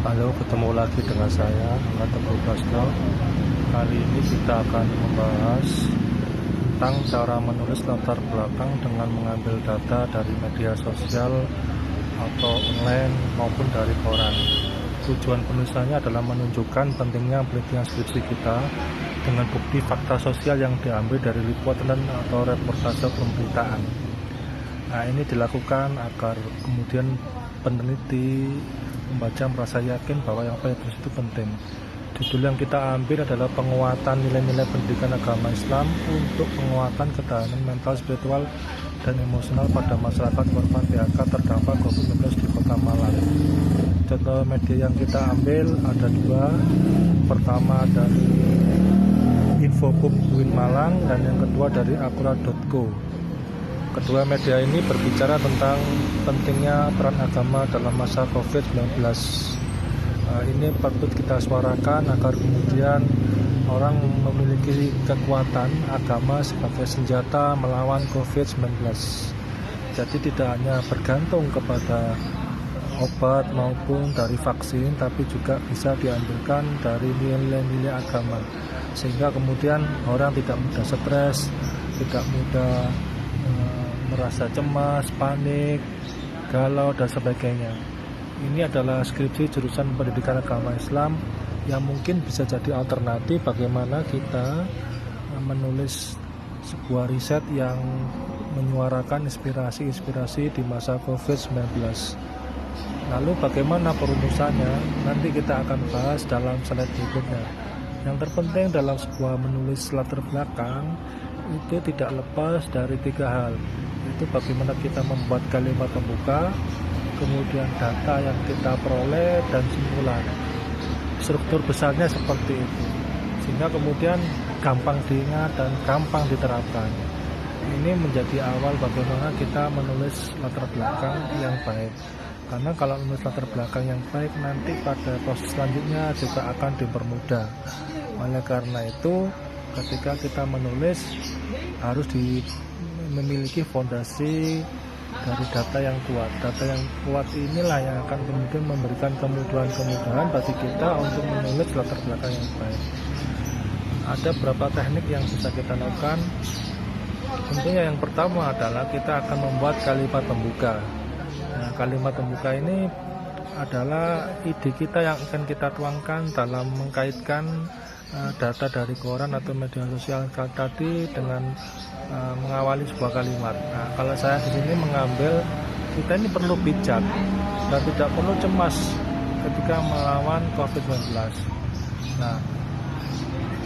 Halo, ketemu lagi dengan saya, Angga Teguh Prasetyo. Kali ini kita akan membahas tentang cara menulis latar belakang dengan mengambil data dari media sosial atau online maupun dari koran. Tujuan penulisannya adalah menunjukkan pentingnya penelitian skripsi kita dengan bukti fakta sosial yang diambil dari liputan atau reportase pemberitaan. Nah, ini dilakukan agar kemudian peneliti membaca merasa yakin bahwa yang saya tulis itu penting. Judul yang kita ambil adalah penguatan nilai-nilai pendidikan agama Islam untuk penguatan ketahanan mental, spiritual, dan emosional pada masyarakat korban PHK terdampak COVID-19 di Kota Malang. Contoh media yang kita ambil ada dua. Pertama dari Infopub UIN Malang dan yang kedua dari akura.co. Kedua media ini berbicara tentang pentingnya peran agama dalam masa COVID-19. Ini patut kita suarakan agar kemudian orang memiliki kekuatan agama sebagai senjata melawan COVID-19. Jadi tidak hanya bergantung kepada obat maupun dari vaksin, tapi juga bisa diambilkan dari nilai-nilai agama. Sehingga kemudian orang tidak mudah stres, tidak mudah merasa cemas, panik, galau, dan sebagainya. Ini adalah skripsi jurusan pendidikan agama Islam yang mungkin bisa jadi alternatif bagaimana kita menulis sebuah riset yang menyuarakan inspirasi-inspirasi di masa COVID-19. Lalu bagaimana perumusannya? Nanti kita akan bahas dalam slide berikutnya. Yang terpenting dalam sebuah menulis latar belakang itu tidak lepas dari tiga hal, yaitu bagaimana kita membuat kalimat pembuka, kemudian data yang kita peroleh, dan simpulan. Struktur besarnya seperti itu, sehingga kemudian gampang diingat dan gampang diterapkan. Ini menjadi awal bagaimana kita menulis latar belakang yang baik. Karena kalau menulis latar belakang yang baik, nanti pada proses selanjutnya juga akan dipermudah. Oleh karena itu, ketika kita menulis harus memiliki fondasi dari data yang kuat. Data yang kuat inilah yang akan kemudian memberikan kemudahan-kemudahan bagi kita untuk menulis latar belakang yang baik. Ada beberapa teknik yang bisa kita lakukan. Tentunya yang pertama adalah kita akan membuat kalimat pembuka. Nah, kalimat pembuka ini adalah ide kita yang akan kita tuangkan dalam mengkaitkan data dari koran atau media sosial tadi dengan mengawali sebuah kalimat. Nah, kalau saya di sini mengambil, kita ini perlu bijak dan tidak perlu cemas ketika melawan COVID-19. Nah,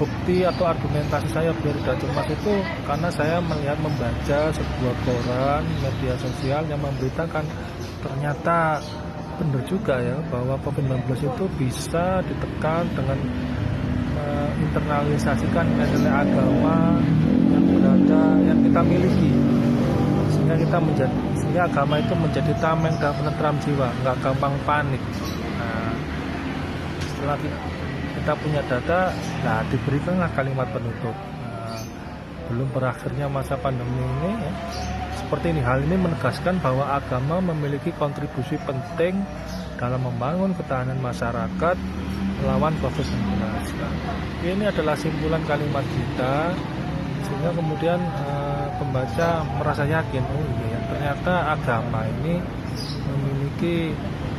bukti atau argumentasi saya biar tidak cemas itu karena saya melihat membaca sebuah koran media sosial yang memberitakan ternyata benar juga ya bahwa COVID-19 itu bisa ditekan dengan internalisasikan nilai agama yang berada yang kita miliki, sehingga agama itu menjadi tameng dan penentram jiwa, nggak gampang panik. Nah, setelah kita punya data, nah diberikanlah kalimat penutup. Nah, belum berakhirnya masa pandemi ini ya, seperti ini. Hal ini menegaskan bahwa agama memiliki kontribusi penting dalam membangun ketahanan masyarakat melawan COVID-19. Ini adalah simpulan kalimat kita, sehingga kemudian pembaca merasa yakin, oh iya, ternyata agama ini memiliki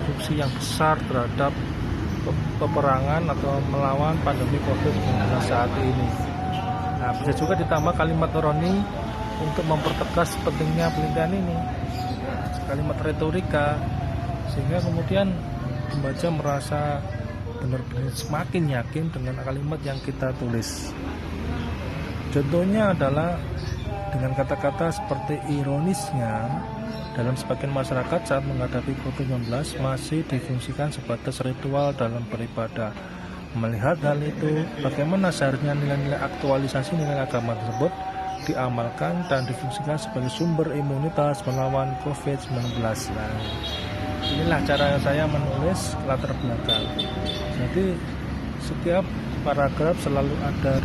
fungsi yang besar terhadap peperangan atau melawan pandemi COVID-19 saat ini. Nah, bisa juga ditambah kalimat ironi untuk mempertegas pentingnya penelitian ini, kalimat retorika, sehingga kemudian pembaca merasa benar-benar semakin yakin dengan kalimat yang kita tulis. Contohnya adalah dengan kata-kata seperti ironisnya, dalam sebagian masyarakat saat menghadapi COVID-19 masih difungsikan sebatas ritual dalam beribadah. Melihat hal itu, bagaimana seharusnya nilai-nilai aktualisasi nilai agama tersebut diamalkan dan difungsikan sebagai sumber imunitas melawan COVID-19. Nah, inilah cara saya menulis latar belakang. Jadi setiap paragraf selalu ada